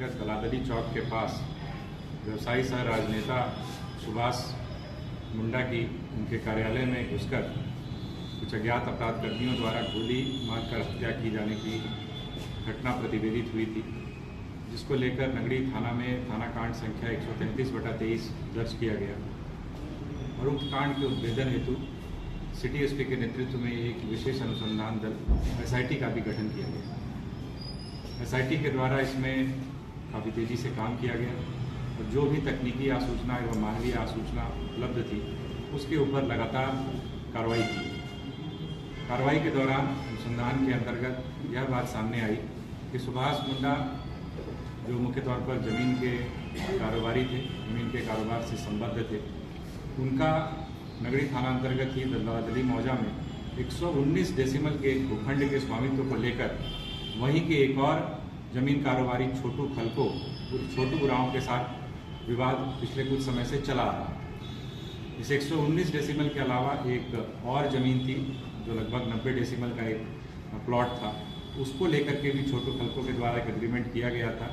अंतर्गत दलादली चौक के पास व्यवसायी सह राजनेता सुभाष मुंडा की उनके कार्यालय में घुसकर कुछ अज्ञात अपराधकर्मियों द्वारा गोली मारकर हत्या की जाने की घटना प्रतिवेदित हुई थी, जिसको लेकर नगड़ी थाना में थाना कांड संख्या 133/23 दर्ज किया गया और उक्त कांड के उद्भेदन हेतु सिटी एसपी के नेतृत्व में एक विशेष अनुसंधान दल एसआईटी का भी गठन किया गया। एसआईटी के द्वारा इसमें काफ़ी तेज़ी से काम किया गया और जो भी तकनीकी आसूचना एवं मानवीय आसूचना उपलब्ध थी उसके ऊपर लगातार कार्रवाई की। कार्रवाई के दौरान अनुसंधान के अंतर्गत यह बात सामने आई कि सुभाष मुंडा जो मुख्य तौर पर ज़मीन के कारोबारी थे, ज़मीन के कारोबार से संबद्ध थे, उनका नगरी थाना अंतर्गत ही दलादली मौजा में 119 डेसिमल के भूखंड के स्वामित्व को लेकर वहीं के एक और जमीन कारोबारी छोटू खलको छोटू उरांव के साथ विवाद पिछले कुछ समय से चला आ रहा। इस 119 डेसिमल के अलावा एक और ज़मीन थी जो लगभग 90 डेसिमल का एक प्लॉट था, उसको लेकर के भी छोटू खलको के द्वारा एक एग्रीमेंट किया गया था,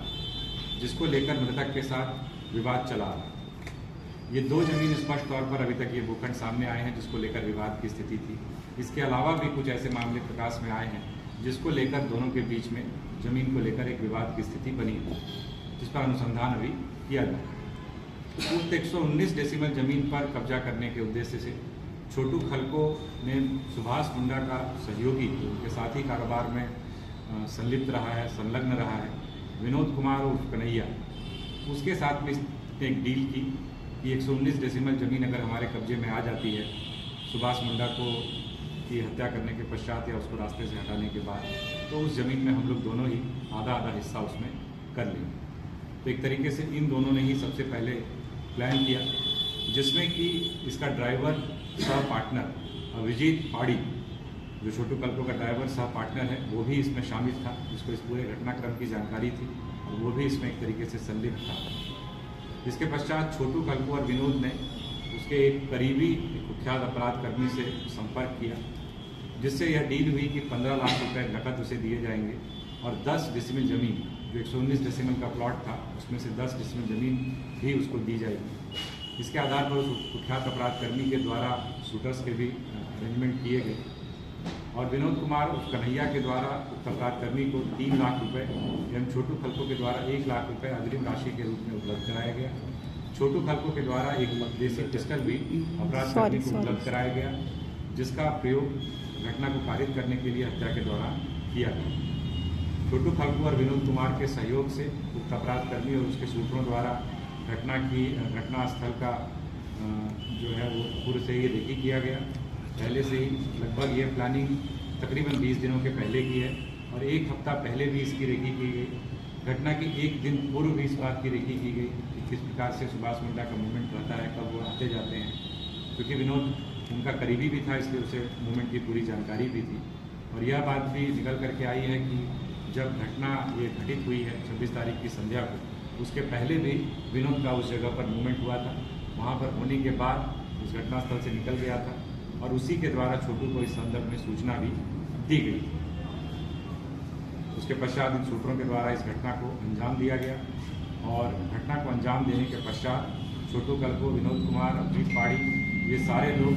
जिसको लेकर मृतक के साथ विवाद चला आ रहा। ये दो ज़मीन स्पष्ट तौर पर अभी तक ये भूखंड सामने आए हैं जिसको लेकर विवाद की स्थिति थी। इसके अलावा भी कुछ ऐसे मामले प्रकाश में आए हैं जिसको लेकर दोनों के बीच में ज़मीन को लेकर एक विवाद की स्थिति बनी है, जिस पर अनुसंधान अभी किया जाए। उक्त 119 डेसिमल ज़मीन पर कब्जा करने के उद्देश्य से छोटू खलको ने सुभाष मुंडा का सहयोगी, उनके साथी कारोबार में संलिप्त रहा है, संलग्न रहा है, विनोद कुमार उर्फ कन्हैया, उसके साथ में एक डील की कि 119 डेसिमल ज़मीन अगर हमारे कब्जे में आ जाती है सुभाष मुंडा को की हत्या करने के पश्चात या उसको रास्ते से हटाने के बाद, तो उस ज़मीन में हम लोग दोनों ही आधा आधा हिस्सा उसमें कर लेंगे। तो एक तरीके से इन दोनों ने ही सबसे पहले प्लान किया, जिसमें कि इसका ड्राइवर सह पार्टनर अभिजीत पाड़ी, जो छोटू खलको का ड्राइवर सह पार्टनर है, वो भी इसमें शामिल था, जिसको इस पूरे घटनाक्रम की जानकारी थी और वो भी इसमें एक तरीके से संलिप्त था। इसके पश्चात छोटू खलको और विनोद ने उसके एक करीबी कुख्यात अपराधकर्मी से संपर्क किया, जिससे यह डील हुई कि 15 लाख रुपए नकद उसे दिए जाएंगे और 10 डेसिमल ज़मीन, जो 119 डेसिमल का प्लॉट था उसमें से 10 डेसिमल ज़मीन भी उसको दी जाएगी। इसके आधार पर उस कुख्यात अपराधकर्मी के द्वारा शूटर्स के भी अरेंजमेंट किए गए और विनोद कुमार उस कन्हैया के द्वारा उस अपराधकर्मी को 3 लाख रुपए एवं छोटू खलको के द्वारा 1 लाख रुपए अग्रिम राशि के रूप में उपलब्ध कराया गया। छोटू खलको के द्वारा एक देसी पिस्टल भी अपराधकर्मी को उपलब्ध कराया गया, जिसका प्रयोग घटना को पारित करने के लिए हत्या के दौरान किया गया। छोटू खलको और विनोद कुमार के सहयोग से उक्त अपराधकर्मी और उसके सूत्रों द्वारा घटना स्थल का जो है वो पूर्व से ही रेकी किया गया। पहले से ही लगभग ये प्लानिंग तकरीबन 20 दिनों के पहले की है और 1 हफ्ता पहले भी इसकी रेकी की गई। घटना के 1 दिन पूर्व भी इस बात की रेकी की गई कि किस प्रकार से सुभाष मुंडा का मूवमेंट रहता है, कब वो आते जाते हैं, क्योंकि विनोद उनका करीबी भी था, इसलिए उसे मूवमेंट की पूरी जानकारी भी थी। और यह बात भी निकल करके आई है कि जब घटना ये घटित हुई है 26 तारीख की संध्या को, उसके पहले भी विनोद का उस जगह पर मूवमेंट हुआ था। वहाँ पर होने के बाद उस घटनास्थल से निकल गया था और उसी के द्वारा छोटू को इस संदर्भ में सूचना भी दी गई। उसके पश्चात इन सूत्रों के द्वारा इस घटना को अंजाम दिया गया और घटना को अंजाम देने के पश्चात छोटू खलको, विनोद कुमार, अभिजीत पाड़ी, ये सारे लोग,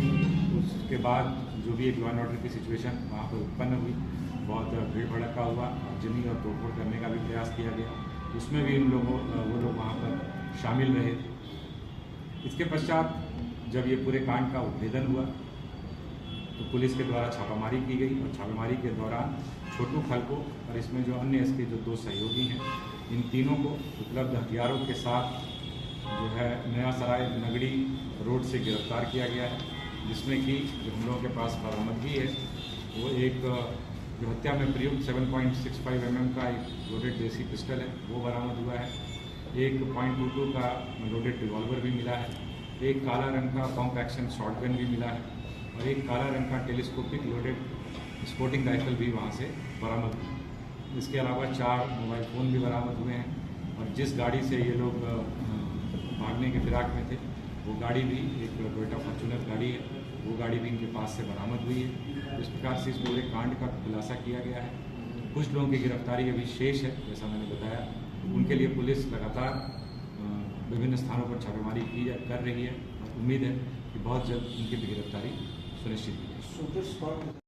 उसके बाद जो भी एक लॉ एंड ऑर्डर की सिचुएशन वहाँ पर उत्पन्न हुई, बहुत भीड़ भड़का हुआ, जमीन और तोड़फोड़ करने का भी प्रयास किया गया, उसमें भी वो लोग वहाँ पर शामिल रहे। इसके पश्चात जब ये पूरे कांड का उद्भेदन हुआ तो पुलिस के द्वारा छापामारी की गई और छापामारी के दौरान छोटू खलको और इसमें जो अन्य इसके जो 2 सहयोगी हैं, इन तीनों को उपलब्ध हथियारों के साथ जो है नया सराय नगड़ी रोड से गिरफ्तार किया गया है, जिसमें कि जो हम लोगों के पास बरामदगी है वो एक जो हत्या में प्रयुक्त 7.65 mm का एक लोडेड देसी पिस्टल है वो बरामद हुआ है, एक .22 का लोडेड रिवॉल्वर भी मिला है, एक काला रंग का पंप एक्शन शॉटगन भी मिला है और एक काला रंग का टेलीस्कोपिक लोडेड स्पोर्टिंग राइफल भी वहाँ से बरामद हुई। इसके अलावा 4 मोबाइल फ़ोन भी बरामद हुए हैं और जिस गाड़ी से ये लोग भागने के फिराक में थे वो गाड़ी भी एक टोयोटा फॉर्च्यूनर गाड़ी है, वो गाड़ी भी इनके पास से बरामद हुई है। इस प्रकार से इस पूरे कांड का खुलासा किया गया है। कुछ लोगों की गिरफ्तारी अभी शेष है, जैसा मैंने बताया, उनके लिए पुलिस लगातार विभिन्न स्थानों पर छापेमारी कर रही है और उम्मीद है कि बहुत जल्द उनकी भी गिरफ्तारी सुनिश्चित की जाएगी।